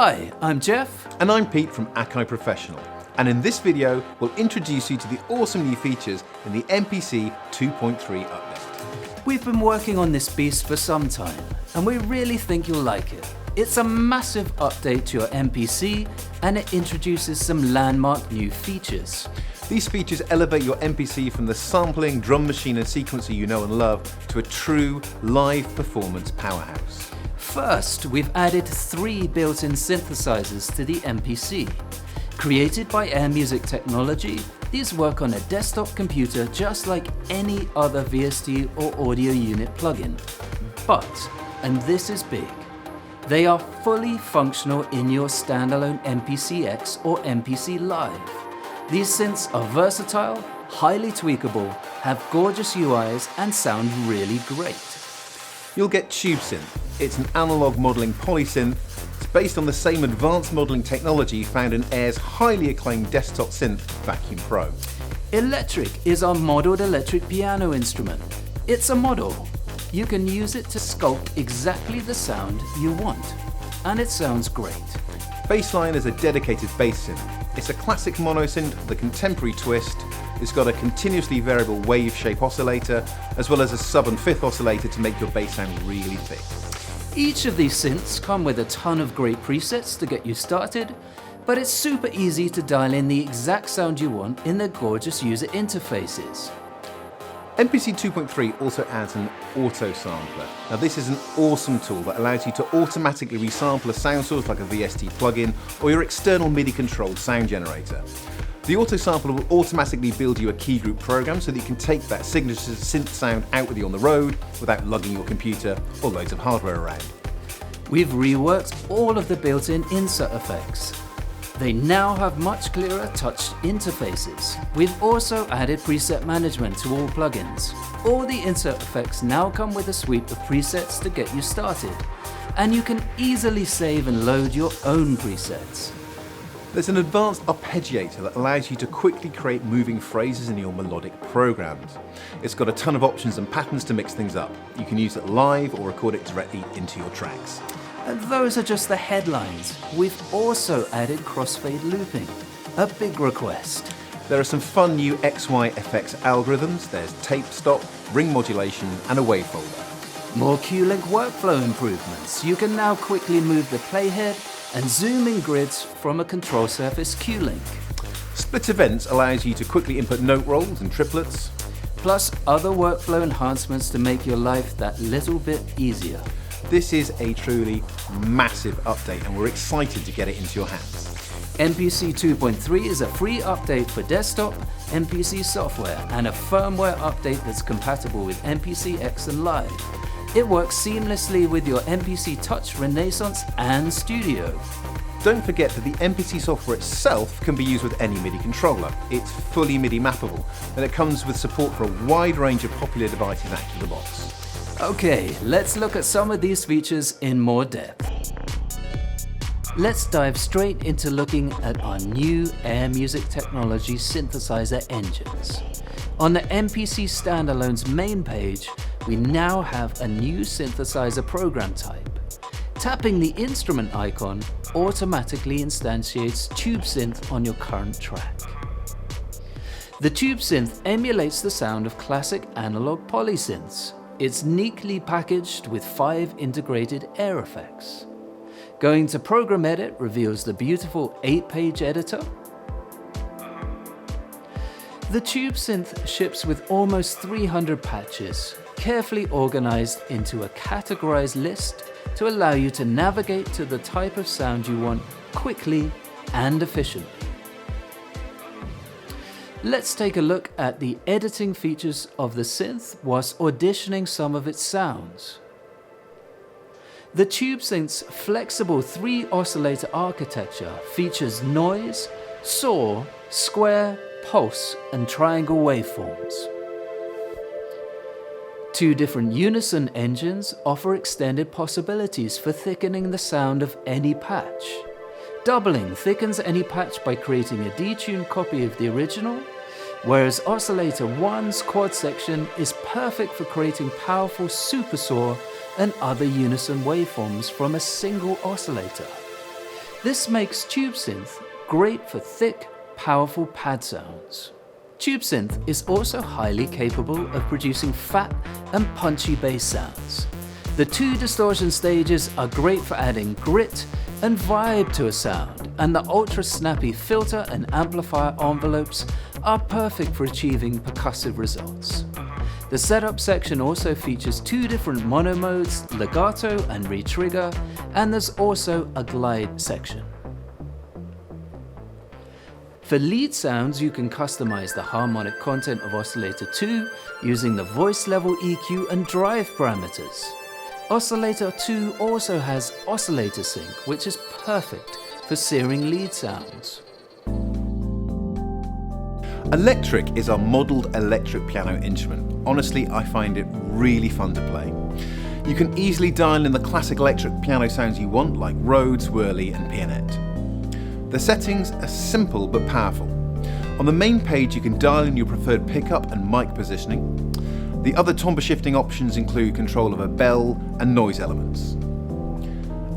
Hi, I'm Geoff. And I'm Pete from Akai Professional. And in this video, we'll introduce you to the awesome new features in the MPC 2.3 update. We've been working on this beast for some time, and we really think you'll like it. It's a massive update to your MPC, and it introduces some landmark new features. These features elevate your MPC from the sampling, drum machine and sequencer you know and love to a true live performance powerhouse. First, we've added 3 built-in synthesizers to the MPC. Created by Air Music Technology, these work on a desktop computer just like any other VST or audio unit plugin. But, and this is big, they are fully functional in your standalone MPC X or MPC Live. These synths are versatile, highly tweakable, have gorgeous UIs and sound really great. You'll get TubeSynth. It's an analog modeling polysynth. It's based on the same advanced modeling technology found in Air's highly acclaimed desktop synth, Vacuum Pro. Electric is our modeled electric piano instrument. It's a model. You can use it to sculpt exactly the sound you want, and it sounds great. Bassline is a dedicated bass synth. It's a classic monosynth with a contemporary twist. It's got a continuously variable wave shape oscillator, as well as a sub and fifth oscillator to make your bass sound really thick. Each of these synths come with a ton of great presets to get you started, but it's super easy to dial in the exact sound you want in their gorgeous user interfaces. MPC 2.3 also adds an Autosampler. Now this is an awesome tool that allows you to automatically resample a sound source like a VST plugin or your external MIDI controlled sound generator. The Autosampler will automatically build you a key group program so that you can take that signature synth sound out with you on the road without lugging your computer or loads of hardware around. We've reworked all of the built-in insert effects. They now have much clearer touch interfaces. We've also added preset management to all plugins. All the insert effects now come with a suite of presets to get you started, and you can easily save and load your own presets. There's an advanced arpeggiator that allows you to quickly create moving phrases in your melodic programs. It's got a ton of options and patterns to mix things up. You can use it live or record it directly into your tracks. And those are just the headlines. We've also added crossfade looping, a big request. There are some fun new XY/FX algorithms. There's tape stop, ring modulation, and a wave folder. More Q-Link workflow improvements. You can now quickly move the playhead and zoom in grids from a control surface Q-Link. Split events allows you to quickly input note rolls and triplets. Plus other workflow enhancements to make your life that little bit easier. This is a truly massive update and we're excited to get it into your hands. MPC 2.3 is a free update for desktop, MPC software, and a firmware update that's compatible with MPC X and Live. It works seamlessly with your MPC Touch, Renaissance, and Studio. Don't forget that the MPC software itself can be used with any MIDI controller. It's fully MIDI mappable, and it comes with support for a wide range of popular devices out of the box. Okay, let's look at some of these features in more depth. Let's dive straight into looking at our new Air Music Technology synthesizer engines. On the MPC Standalone's main page, we now have a new synthesizer program type. Tapping the instrument icon automatically instantiates TubeSynth on your current track. The TubeSynth emulates the sound of classic analog polysynths. It's neatly packaged with 5 integrated air effects. Going to Program Edit reveals the beautiful 8-page editor. The TubeSynth ships with almost 300 patches, carefully organized into a categorized list to allow you to navigate to the type of sound you want quickly and efficiently. Let's take a look at the editing features of the synth whilst auditioning some of its sounds. The TubeSynth's flexible 3-oscillator architecture features noise, saw, square, pulse, and triangle waveforms. 2 different unison engines offer extended possibilities for thickening the sound of any patch. Doubling thickens any patch by creating a detuned copy of the original, whereas Oscillator 1's quad section is perfect for creating powerful supersaw and other unison waveforms from a single oscillator. This makes TubeSynth great for thick, powerful pad sounds. TubeSynth is also highly capable of producing fat and punchy bass sounds. The 2 distortion stages are great for adding grit and vibe to a sound, and the ultra-snappy filter and amplifier envelopes are perfect for achieving percussive results. The setup section also features 2 different mono modes, legato and retrigger, and there's also a glide section. For lead sounds, you can customize the harmonic content of Oscillator 2 using the voice level EQ and drive parameters. Oscillator 2 also has oscillator sync, which is perfect for searing lead sounds. Electric is our modelled electric piano instrument. Honestly, I find it really fun to play. You can easily dial in the classic electric piano sounds you want, like Rhodes, Whirly and Pianette. The settings are simple but powerful. On the main page you can dial in your preferred pickup and mic positioning. The other timbre shifting options include control of a bell and noise elements.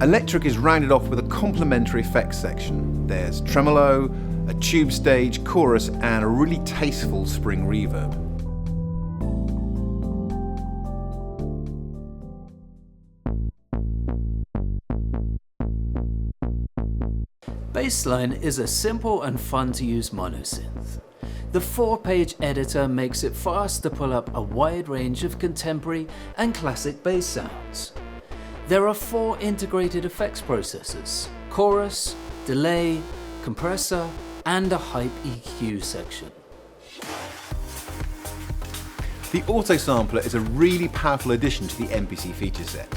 Electric is rounded off with a complementary effects section. There's tremolo, a tube stage, chorus and a really tasteful spring reverb. Bassline is a simple and fun to use monosynth. The 4-page editor makes it fast to pull up a wide range of contemporary and classic bass sounds. There are 4 integrated effects processors: chorus, delay, compressor, and a hype EQ section. The Autosampler is a really powerful addition to the MPC feature set.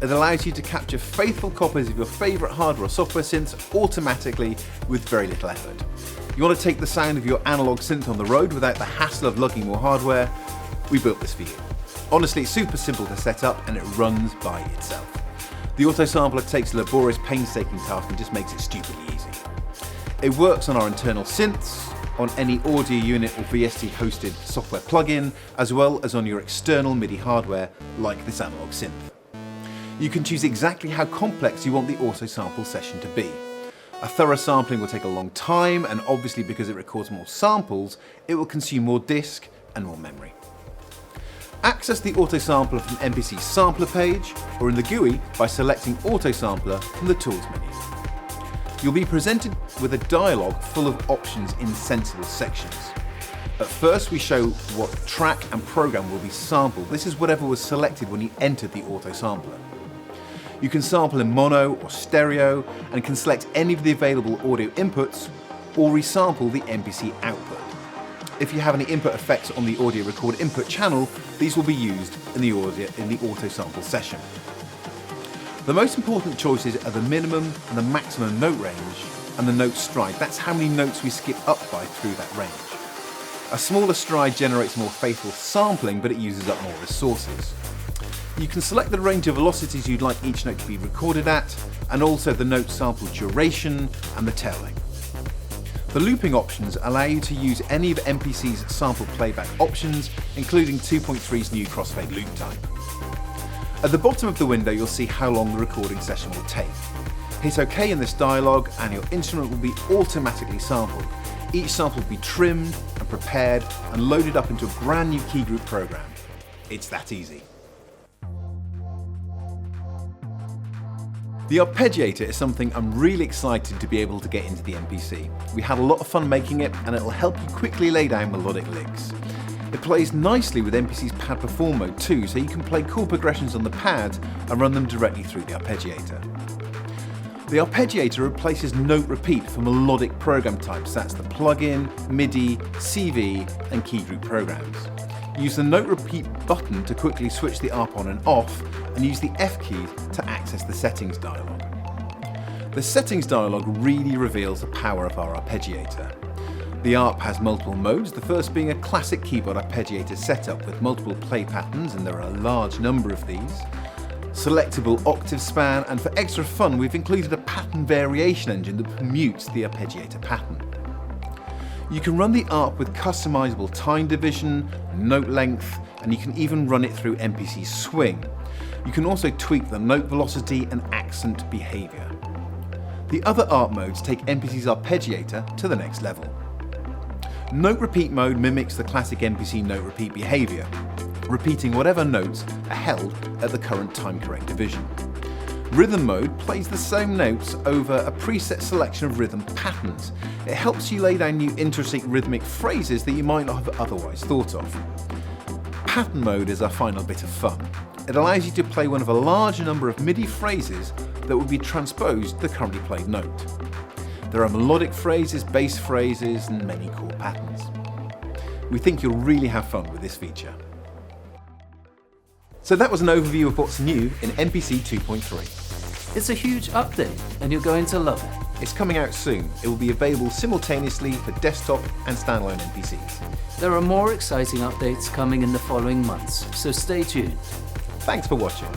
It allows you to capture faithful copies of your favourite hardware or software synths automatically with very little effort. You want to take the sound of your analog synth on the road without the hassle of lugging more hardware? We built this for you. Honestly, it's super simple to set up and it runs by itself. The Autosampler takes a laborious, painstaking task and just makes it stupidly easy. It works on our internal synths, on any audio unit or VST hosted software plugin, as well as on your external MIDI hardware like this analog synth. You can choose exactly how complex you want the auto-sample session to be. A thorough sampling will take a long time, and obviously because it records more samples, it will consume more disk and more memory. Access the Autosampler from MPC's sampler page, or in the GUI by selecting Autosampler from the Tools menu. You'll be presented with a dialog full of options in sensible sections. At first we show what track and program will be sampled. This is whatever was selected when you entered the Autosampler. You can sample in mono or stereo and can select any of the available audio inputs or resample the MPC output. If you have any input effects on the audio record input channel, these will be used in the auto sample session. The most important choices are the minimum and the maximum note range and the note stride. That's how many notes we skip up by through that range. A smaller stride generates more faithful sampling, but it uses up more resources. You can select the range of velocities you'd like each note to be recorded at, and also the note sample duration and the tail length. The looping options allow you to use any of MPC's sample playback options, including 2.3's new crossfade loop type. At the bottom of the window you'll see how long the recording session will take. Hit OK in this dialog and your instrument will be automatically sampled. Each sample will be trimmed and prepared and loaded up into a brand new key group program. It's that easy. The Arpeggiator is something I'm really excited to be able to get into the MPC. We had a lot of fun making it and it'll help you quickly lay down melodic licks. It plays nicely with MPC's pad perform mode too, so you can play chord progressions on the pad and run them directly through the Arpeggiator. The Arpeggiator replaces note repeat for melodic program types, that's the plugin, MIDI, CV and key group programs. Use the note repeat button to quickly switch the ARP on and off, and use the F key to access the settings dialog. The settings dialog really reveals the power of our Arpeggiator. The ARP has multiple modes, the first being a classic keyboard Arpeggiator setup with multiple play patterns, and there are a large number of these. Selectable octave span, and for extra fun we've included a pattern variation engine that permutes the Arpeggiator pattern. You can run the ARP with customizable time division, note length, and you can even run it through MPC Swing. You can also tweak the note velocity and accent behavior. The other ARP modes take MPC's arpeggiator to the next level. Note repeat mode mimics the classic MPC note repeat behaviour, repeating whatever notes are held at the current time correct division. Rhythm mode plays the same notes over a preset selection of rhythm patterns. It helps you lay down new interesting rhythmic phrases that you might not have otherwise thought of. Pattern mode is our final bit of fun. It allows you to play one of a large number of MIDI phrases that will be transposed to the currently played note. There are melodic phrases, bass phrases, and many chord patterns. We think you'll really have fun with this feature. So that was an overview of what's new in MPC 2.3. It's a huge update, and you're going to love it. It's coming out soon. It will be available simultaneously for desktop and standalone MPCs. There are more exciting updates coming in the following months, so stay tuned. Thanks for watching.